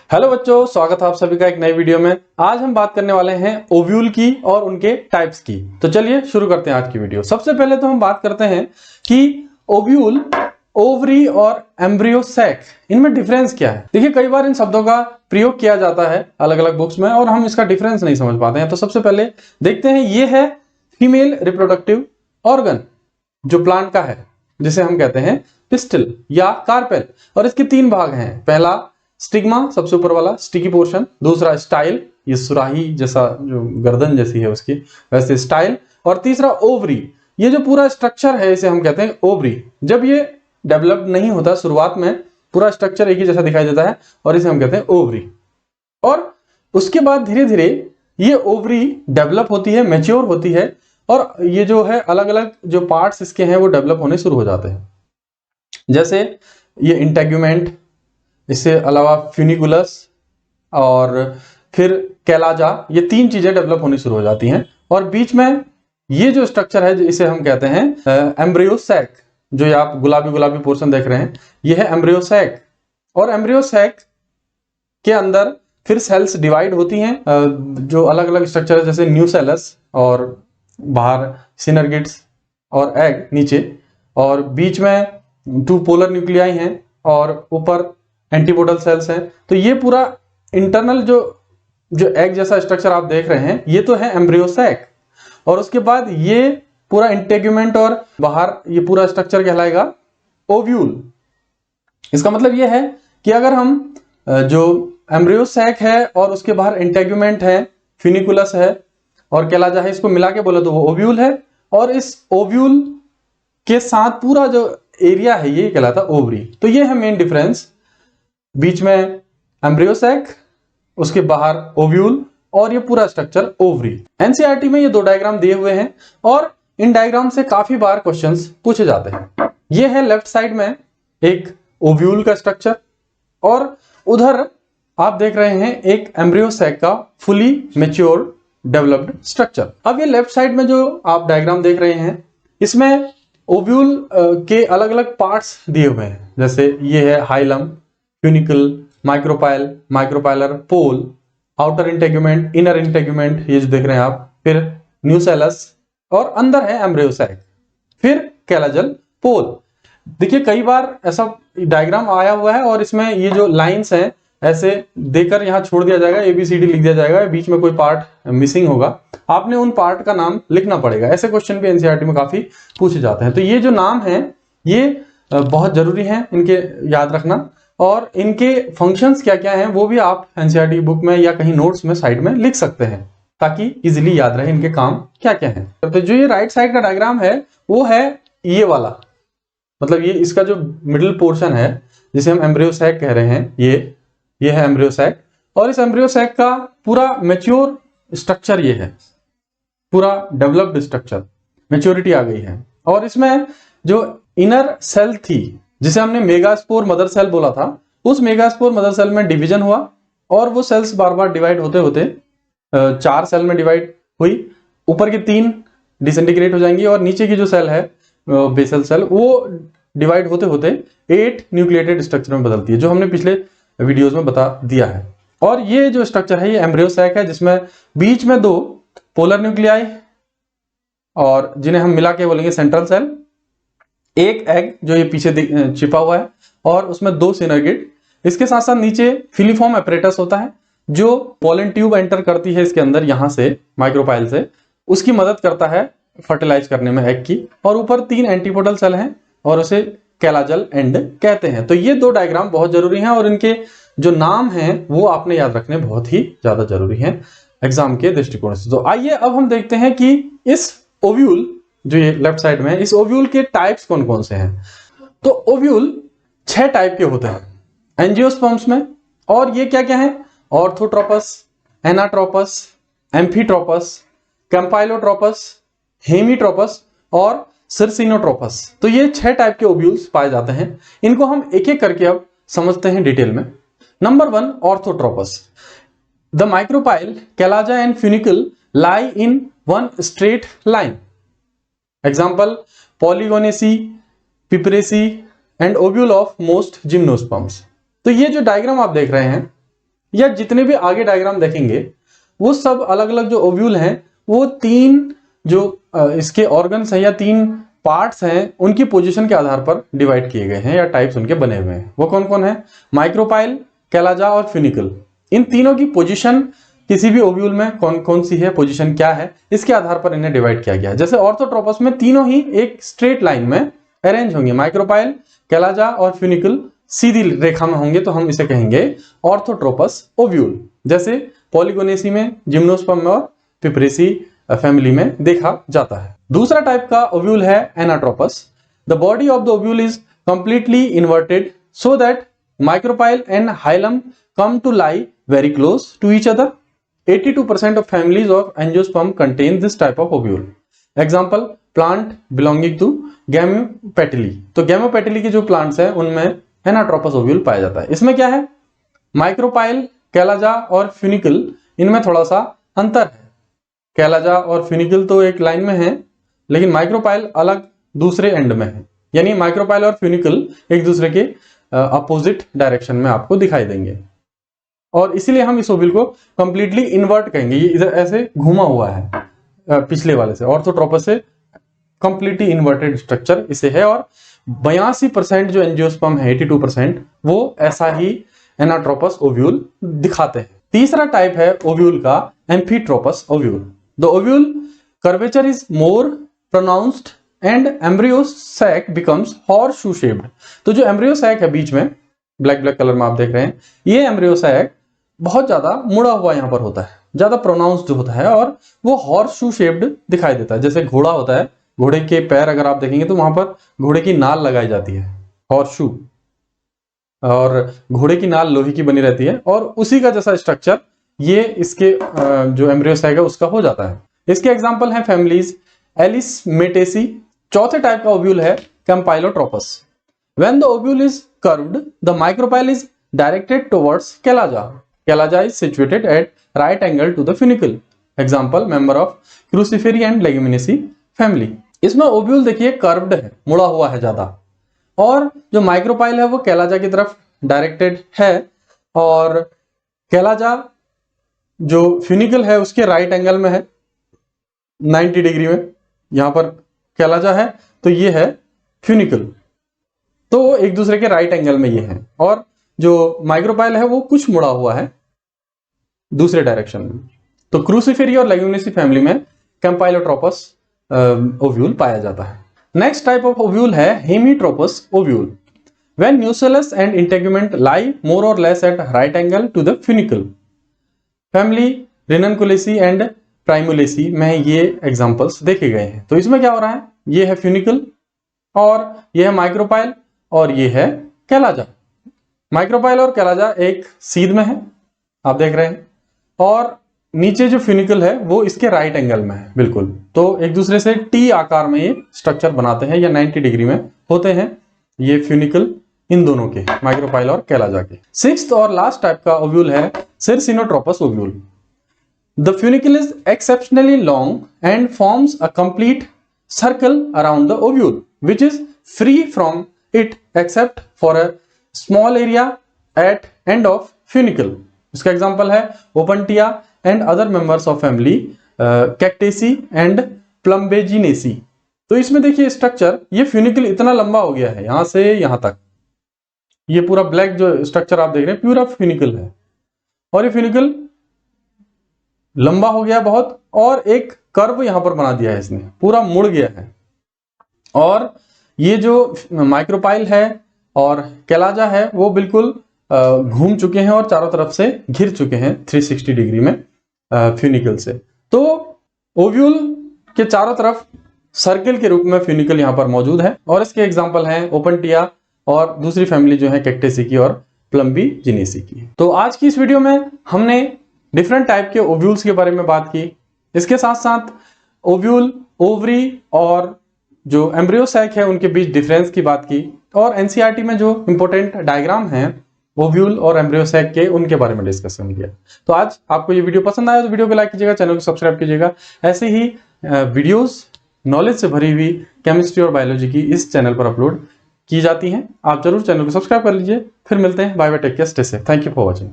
Hello बच्चों, स्वागत है आप सभी का एक नई वीडियो में। आज हम बात करने वाले हैं ओव्यूल की और उनके टाइप्स की। तो चलिए शुरू करते हैं आज की वीडियो। सबसे पहले तो हम बात करते हैं कि ओव्यूल, ओवरी और एम्ब्रियो सैक, इनमें डिफरेंस क्या है। देखिए, कई बार इन शब्दों का प्रयोग किया जाता है अलग अलग बुक्स में और हम इसका डिफरेंस नहीं समझ पाते हैं। तो सबसे पहले देखते हैं, ये है फीमेल रिप्रोडक्टिव ऑर्गन जो प्लांट का है, जिसे हम कहते हैं पिस्टिल या कार्पेल। और इसके तीन भाग हैं। पहला स्टिग्मा, सबसे ऊपर वाला स्टिकी पोर्शन। दूसरा स्टाइल, ये सुराही जैसा जो गर्दन जैसी है उसकी वैसे स्टाइल। और तीसरा ओवरी, ये जो पूरा स्ट्रक्चर है इसे हम कहते हैं ओवरी। जब ये डेवलप नहीं होता, शुरुआत में पूरा स्ट्रक्चर एक ही जैसा दिखाई देता है और इसे हम कहते हैं ओवरी। और उसके बाद धीरे धीरे ये ओवरी डेवलप होती है, मैच्योर होती है और ये जो है अलग अलग जो पार्ट्स इसके हैं वो डेवलप होने शुरू हो जाते हैं। जैसे ये इंटेग्यूमेंट, इससे अलावा फ्यूनिकुलस और फिर कैलाजा, ये तीन चीजें डेवलप होनी शुरू हो जाती हैं। और बीच में ये जो स्ट्रक्चर है इसे हम कहते हैं एम्ब्रियो सैक। जो ये आप गुलाबी गुलाबी पोर्शन देख रहे हैं, ये है एम्ब्रियो सैक। और एम्ब्रियो सैक के अंदर फिर सेल्स डिवाइड होती हैं, जो अलग अलग स्ट्रक्चर है, जैसे न्यूसेलस और बाहर सिनर्गिड्स और एग नीचे, और बीच में टू पोलर न्यूक्लियाई हैं और ऊपर एंटीपोडल सेल्स हैं। तो ये पूरा इंटरनल जो एग जैसा स्ट्रक्चर आप देख रहे हैं, ये तो है एम्ब्रियो सैक। और उसके बाद ये पूरा इंटेग्यूमेंट और बाहर ये पूरा स्ट्रक्चर कहलाएगा ओव्यूल। इसका मतलब ये है कि अगर हम जो एम्ब्रियो सैक है और उसके बाहर इंटेग्यूमेंट है, फ्यूनिकुलस है और कैलाजा है, इसको मिला के बोले तो वो ओव्यूल है। और इस ओव्यूल के साथ पूरा जो एरिया है ये कहलाता है ओवरी। तो ये है मेन डिफरेंस, बीच में एम्ब्रियो सैक, उसके बाहर ओव्यूल और ये पूरा स्ट्रक्चर ओवरी। एनसीईआरटी में ये दो डायग्राम दिए हुए हैं और इन डायग्राम से काफी बार क्वेश्चंस पूछे जाते हैं। ये है लेफ्ट साइड में एक ओव्यूल का स्ट्रक्चर और उधर आप देख रहे हैं एक एम्ब्रियो सैक का फुली मैच्योर डेवलप्ड स्ट्रक्चर। अब ये लेफ्ट साइड में जो आप डायग्राम देख रहे हैं, इसमें ओव्यूल के अलग अलग पार्ट्स दिए हुए हैं। जैसे ये है हाइलम, फ्यूनिकल, माइक्रोपाइल, माइक्रोपाइलर, पोल, आउटर इंटेग्यूमेंट, इनर इंटेग्यूमेंट, ये जो देख रहे हैं आप, फिर न्यूसेलस और अंदर है एम्ब्रियो सैक, फिर कैलाजल पोल। देखिए, कई बार ऐसा डायग्राम आया हुआ है और इसमें ये जो लाइंस हैं ऐसे देकर यहां छोड़ दिया जाएगा, ABCD लिख दिया जाएगा, बीच में कोई पार्ट मिसिंग होगा, आपने उन पार्ट का नाम लिखना पड़ेगा। ऐसे क्वेश्चन भी एनसीईआरटी में काफी पूछे जाते हैं। तो ये जो नाम है ये बहुत जरूरी है इनके याद रखना, और इनके फंक्शंस क्या क्या हैं वो भी आप एनसीईआरटी बुक में या कहीं नोट्स में साइड में लिख सकते हैं, ताकि इजीली याद रहे इनके काम क्या क्या है। तो जो ये राइट साइड का डायग्राम है वो है ये वाला, मतलब ये इसका जो मिडिल पोर्शन है जिसे हम एम्ब्रियो सैक कह रहे हैं, ये है एम्ब्रियो सैक। और इस एम्ब्रियो सैक का पूरा मैच्योर स्ट्रक्चर ये है, पूरा डेवलप्ड स्ट्रक्चर, मैच्योरिटी आ गई है। और इसमें जो इनर सेल थी जिसे हमने मेगास्पोर मदर सेल बोला था, उस मेगास्पोर मदर सेल में डिवीजन हुआ और वो सेल्स बार बार डिवाइड होते होते 4 सेल में डिवाइड हुई। ऊपर की 3 डिसइंटीग्रेट हो जाएंगी और नीचे की जो सेल है बेसल सेल, वो डिवाइड होते होते 8 न्यूक्लिएटेड स्ट्रक्चर में बदलती है, जो हमने पिछले वीडियोस में बता दिया है। और ये जो स्ट्रक्चर है ये एम्ब्रियो सैक है, जिसमें बीच में 2 पोलर न्यूक्लियाई और जिन्हें हम मिला के बोलेंगे सेंट्रल सेल, एक एग जो ये पीछे छिपा हुआ है और उसमें 2 सिनर्गिड। इसके साथ साथ नीचे फिलीफॉर्म एपरेटस होता है जो पोलन ट्यूब एंटर करती है इसके अंदर, यहां से माइक्रोपाइल से, उसकी मदद करता है फर्टिलाइज करने में एग की। और ऊपर 3 एंटीपोडल सेल हैं और उसे कैलाजल एंड कहते हैं। तो ये 2 डायग्राम बहुत जरूरी हैं और इनके जो नाम हैं वो आपने याद रखने बहुत ही ज्यादा जरूरी हैं एग्जाम के दृष्टिकोण से। तो आइए अब हम देखते हैं कि इस ओव्यूल जो ये लेफ्ट साइड में है, इस ओव्यूल के टाइप्स कौन कौन से हैं। तो ओव्यूल 6 टाइप के होते हैं एंजियोस्पर्म्स में। और ये क्या क्या है? ऑर्थोट्रोपस, एनाट्रोपस, एम्फीट्रोपस, कैम्पाइलोट्रोपस, हेमीट्रोपस और सिरसिनोट्रोपस। तो ये 6 टाइप के ओव्यूल्स पाए जाते हैं। इनको हम एक एक करके अब समझते हैं डिटेल में। Number 1, orthotropous. The micropyle, chalaza and funicle lie in one straight line. Example Polygonaceae, Piperaceae and ovule of most gymnosperms. तो ये जो डायग्राम आप देख रहे हैं या जितने भी आगे डायग्राम देखेंगे वो सब अलग अलग जो ओव्यूल हैं वो 3 जो इसके ऑर्गन्स हैं या 3 पार्ट्स हैं उनकी पोजीशन के आधार पर डिवाइड किए गए हैं या टाइप्स उनके बने हुए हैं। वो कौन कौन है? माइक्रोपाइल, कैलाजा और फ्यूनिकल। इन तीनों की पोजीशन किसी भी ओव्यूल में कौन कौन सी है, पोजीशन क्या है, इसके आधार पर इन्हें डिवाइड किया गया है। जैसे ऑर्थोट्रोपस में तीनों ही एक स्ट्रेट लाइन में अरेंज होंगे, माइक्रोपाइल, कैलाजा और फ्यूनिकल सीधी रेखा में होंगे तो हम इसे कहेंगे ऑर्थोट्रोपस ओव्यूल। जैसे पॉलीगोनेसी में, जिम्नोस्पर्म में और पिपरेसी फैमिली में देखा जाता है। दूसरा टाइप का ओव्यूल है anatropous. The body of the ovule is completely inverted so that micropyle and hilum come to lie very close to each other. 82% of families of angiosperm contain this type of ovule. Example, plant belonging to Gamopetalae. तो Gamopetalae के जो plants हैं उनमें anatropous ovule पाया जाता है। इसमें क्या है? माइक्रोपाइल, कैलाजा और फ्यूनिकल, इनमें थोड़ा सा अंतर है। कैलाजा और फ्यूनिकल तो एक लाइन में है, लेकिन माइक्रोपाइल अलग दूसरे एंड में है। यानी माइक्रोपाइल और फ्यूनिकल एक दूसरे के अपोजिट डायरेक्शन में आपको दिखाई देंगे और इसीलिए हम इस ओव्यूल को कंप्लीटली इन्वर्ट कहेंगे। ये इधर ऐसे घुमा हुआ है पिछले वाले से, ऑर्थोट्रोपस से कंप्लीटली इन्वर्टेड स्ट्रक्चर इसे है और 82% जो एंजियोस्पर्म है 82% वो ऐसा ही एनाट्रोपस ओव्यूल दिखाते हैं। तीसरा टाइप है ओव्यूल का amphitropous ovule. The ovule curvature is more pronounced and embryo sac becomes horseshoe shaped. तो जो एम्ब्रियो सैक है बीच में ब्लैक ब्लैक कलर में आप देख रहे हैं, ये एम्ब्रियो सैक बहुत ज्यादा मुड़ा हुआ यहाँ पर होता है, ज्यादा प्रोनाउंस्ड होता है और वो हॉर्सशू शेप्ड दिखाई देता है। जैसे घोड़ा होता है, घोड़े के पैर अगर आप देखेंगे तो वहां पर घोड़े की नाल लगाई जाती है, हॉर्सशू, और घोड़े की नाल लोहे की बनी रहती है और उसी का जैसा स्ट्रक्चर ये इसके जो एम्ब्रियो सैक है उसका हो जाता है। इसके एग्जाम्पल है फैमिलीज एलिसमेटेसी। चौथे टाइप का ओव्यूल है कैम्पाइलोट्रोपस। When the ovule is curved, the micropyle is directed towards calaza. Calaza is situated at right angle to the funicle. Example, member of Crucifery and Leguminosae family. इसमें ovule देखिए curved है, मुड़ा हुआ है ज्यादा, और जो माइक्रोपाइल है वो कैलाजा की तरफ डायरेक्टेड है और कैलाजा जो फ्यूनिकल है उसके राइट एंगल में है 90 डिग्री में। यहां पर कैलाजा है तो ये है फ्यूनिकल, तो एक दूसरे के राइट एंगल में ये है और जो माइक्रोपाइल है वो कुछ मुड़ा हुआ है दूसरे डायरेक्शन में। तो क्रूसिफेरी और लेग्यूमिनेसी फैमिली में कैम्पाइलोट्रोपस ओव्यूल पाया जाता है। नेक्स्ट टाइप ऑफ ओव्यूल है hemitropous ovule. When nucellus and integument lie more or less at right angle to the funicle. Family Ranunculaceae and Primulaceae में ये एग्जांपल्स देखे गए हैं। तो इसमें क्या हो रहा है, ये है फ्यूनिकल और ये है माइक्रोपाइल और ये है कैलाजा। माइक्रोपाइल और कैलाजा एक सीध में है, आप देख रहे हैं, और नीचे जो फ्यूनिकल है वो इसके राइट एंगल में है बिल्कुल। तो एक दूसरे से टी आकार में ये स्ट्रक्चर बनाते हैं या 90 डिग्री में होते हैं ये फ्यूनिकल इन दोनों के, माइक्रोपाइल और कैलाजा के। सिक्स्थ और लास्ट टाइप का ओव्यूल है circinotropous ovule. The funicle is exceptionally long and forms a complete circle around the ovule which is free from it except for a small area at end of funicle. इसका example है Opuntia and other members of family Cactaceae and Plumbaginaceae. तो इसमें देखिए structure, ये funicle इतना लंबा हो गया है यहां से यहां तक, ये पूरा ब्लैक जो स्ट्रक्चर आप देख रहे हैं पूरा फ्यूनिकल है और ये फ्यूनिकल लंबा हो गया बहुत और एक कर्व यहां पर बना दिया है इसने, पूरा मुड़ गया है। और ये जो माइक्रोपाइल है और कैलाजा है वो बिल्कुल घूम चुके हैं और चारों तरफ से घिर चुके हैं 360 डिग्री में फ्यूनिकल से। तो ओव्यूल के चारों तरफ सर्किल के रूप में फ्यूनिकल यहाँ पर मौजूद है और इसके एग्जाम्पल हैं ओपनटिया और दूसरी फैमिली जो है कैक्टेसी की और प्लम्बीजिनेसी की। तो आज की इस वीडियो में हमने डिफरेंट टाइप के ओव्यूल्स के बारे में बात की। इसके साथ साथ ओव्यूल, ओवरी और जो एम्ब्रियो सैक है उनके बीच डिफरेंस की बात की और एनसीईआरटी में जो इंपॉर्टेंट डायग्राम हैं ओव्यूल और एम्ब्रियो सैक के उनके बारे में डिस्कशन किया। तो आज आपको ये वीडियो पसंद आया तो वीडियो को लाइक कीजिएगा, चैनल को सब्सक्राइब कीजिएगा। ऐसे ही वीडियोस नॉलेज से भरी हुई केमिस्ट्री और बायोलॉजी की इस चैनल पर अपलोड की जाती हैं। आप जरूर चैनल को सब्सक्राइब कर लीजिए। फिर मिलते हैं, bye bye, take care, stay safe, thank you for watching.